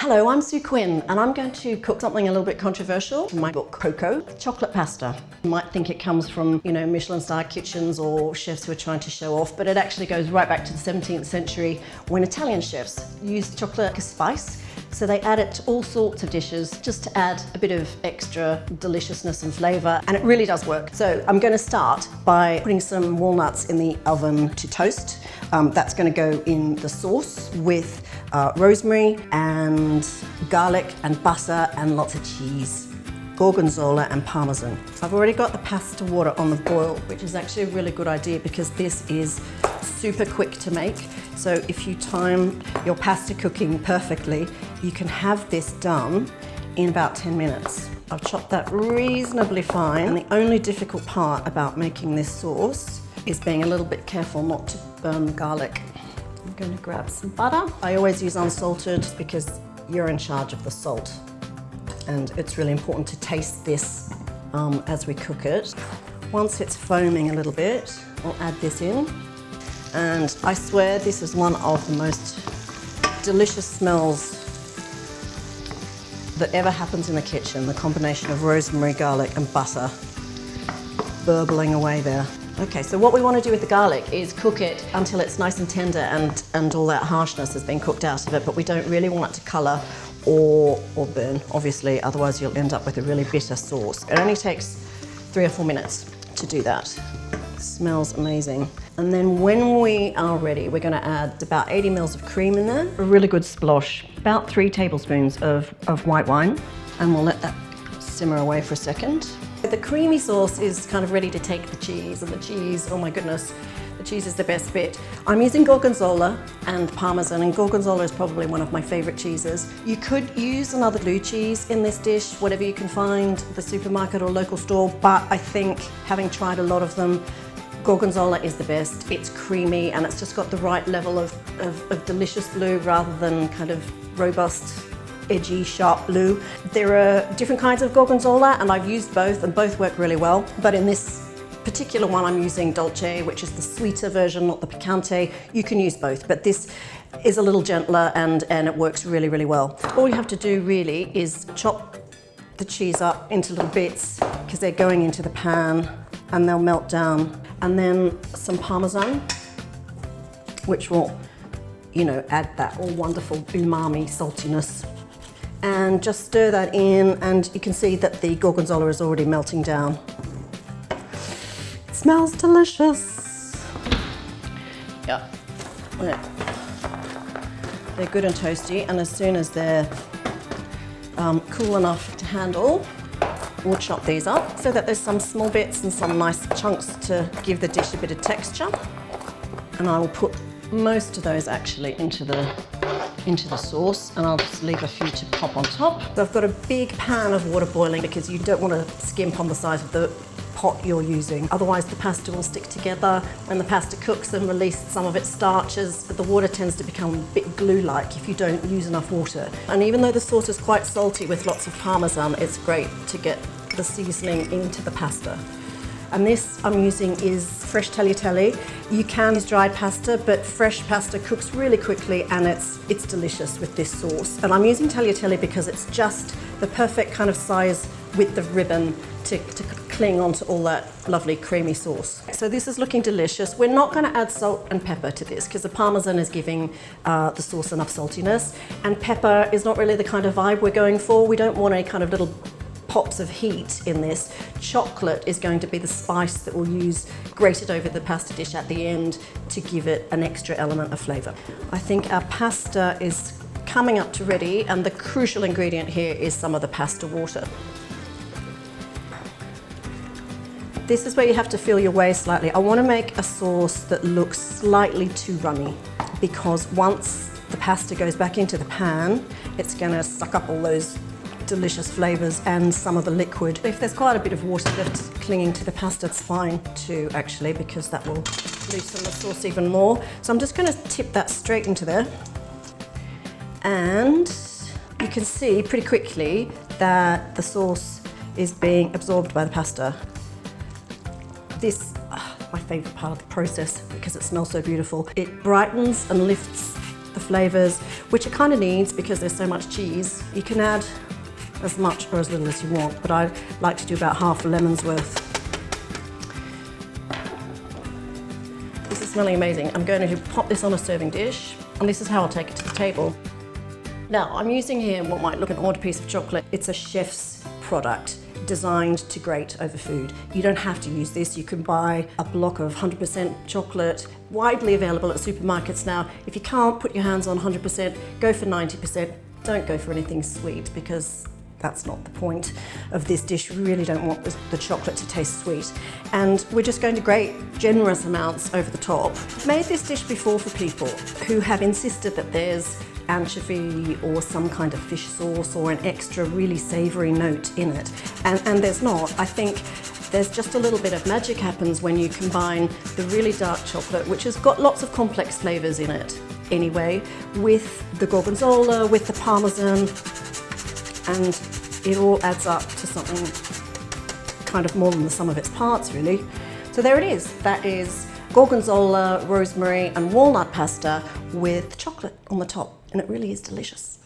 Hello, I'm Sue Quinn and I'm going to cook something a little bit controversial from my book, Coco, chocolate pasta. You might think it comes from, Michelin-star kitchens or chefs who are trying to show off, but it actually goes right back to the 17th century when Italian chefs used chocolate like a spice. So they add it to all sorts of dishes just to add a bit of extra deliciousness and flavour, and it really does work. So I'm going to start by putting some walnuts in the oven to toast. That's going to go in the sauce with rosemary and garlic and butter and lots of cheese, gorgonzola and parmesan. I've already got the pasta water on the boil, which is actually a really good idea because this is super quick to make. So if you time your pasta cooking perfectly, you can have this done in about 10 minutes. I've chopped that reasonably fine. And the only difficult part about making this sauce is being a little bit careful not to burn the garlic. I'm going to grab some butter. I always use unsalted because you're in charge of the salt. And it's really important to taste this as we cook it. Once it's foaming a little bit, I'll add this in. And I swear this is one of the most delicious smells that ever happens in the kitchen, the combination of rosemary, garlic and butter burbling away there. Okay, so what we want to do with the garlic is cook it until it's nice and tender and all that harshness has been cooked out of it, but we don't really want it to colour or burn, obviously, otherwise you'll end up with a really bitter sauce. It only takes 3 or 4 minutes to do that. It smells amazing. And then when we are ready, we're going to add about 80 mils of cream in there, a really good splosh, about 3 tablespoons of white wine, and we'll let that simmer away for a second. The creamy sauce is kind of ready to take the cheese, and the cheese, oh my goodness, the cheese is the best bit. I'm using gorgonzola and parmesan, and gorgonzola is probably one of my favorite cheeses. You could use another blue cheese in this dish, whatever you can find at the supermarket or local store, but I think, having tried a lot of them, gorgonzola is the best. It's creamy and it's just got the right level of delicious blue rather than kind of robust, edgy, sharp blue. There are different kinds of gorgonzola and I've used both and both work really well. But in this particular one I'm using dolce, which is the sweeter version, not the picante. You can use both, but this is a little gentler and it works really, really well. All you have to do really is chop the cheese up into little bits because they're going into the pan and they'll melt down. And then some parmesan, which will, add that all wonderful umami saltiness. And just stir that in, and you can see that the gorgonzola is already melting down. It smells delicious. Yeah. They're good and toasty, and as soon as they're cool enough to handle, we'll chop these up so that there's some small bits and some nice chunks to give the dish a bit of texture. And I will put most of those actually into the sauce, and I'll just leave a few to pop on top. So I've got a big pan of water boiling because you don't want to skimp on the size of the pot you're using. Otherwise the pasta will stick together and the pasta cooks and release some of its starches, but the water tends to become a bit glue-like if you don't use enough water. And even though the sauce is quite salty with lots of parmesan, it's great to get the seasoning into the pasta. And this I'm using is fresh tagliatelle. You can use dried pasta, but fresh pasta cooks really quickly and it's delicious with this sauce. And I'm using tagliatelle because it's just the perfect kind of size width of ribbon to cling onto all that lovely creamy sauce. So this is looking delicious. We're not going to add salt and pepper to this because the parmesan is giving the sauce enough saltiness, and pepper is not really the kind of vibe we're going for. We don't want any kind of little pops of heat in this. Chocolate is going to be the spice that we'll use grated over the pasta dish at the end to give it an extra element of flavour. I think our pasta is coming up to ready, and the crucial ingredient here is some of the pasta water. This is where you have to feel your way slightly. I want to make a sauce that looks slightly too runny because once the pasta goes back into the pan, it's going to suck up all those delicious flavours and some of the liquid. If there's quite a bit of water left clinging to the pasta, it's fine too actually, because that will loosen the sauce even more. So I'm just going to tip that straight into there, and you can see pretty quickly that the sauce is being absorbed by the pasta. This my favourite part of the process because it smells so beautiful. It brightens and lifts the flavors, which it kind of needs because there's so much cheese. You can add as much or as little as you want, but I like to do about half a lemon's worth. This is smelling amazing. I'm going to pop this on a serving dish, and this is how I'll take it to the table. Now, I'm using here what might look an odd piece of chocolate. It's a chef's product designed to grate over food. You don't have to use this. You can buy a block of 100% chocolate, widely available at supermarkets now. If you can't put your hands on 100%, go for 90%. Don't go for anything sweet because that's not the point of this dish. We really don't want the chocolate to taste sweet. And we're just going to grate generous amounts over the top. I've made this dish before for people who have insisted that there's anchovy or some kind of fish sauce or an extra really savoury note in it. And there's not. I think there's just a little bit of magic happens when you combine the really dark chocolate, which has got lots of complex flavours in it anyway, with the gorgonzola, with the parmesan, and it all adds up to something kind of more than the sum of its parts, really. So there it is. That is gorgonzola, rosemary and walnut pasta with chocolate on the top, and it really is delicious.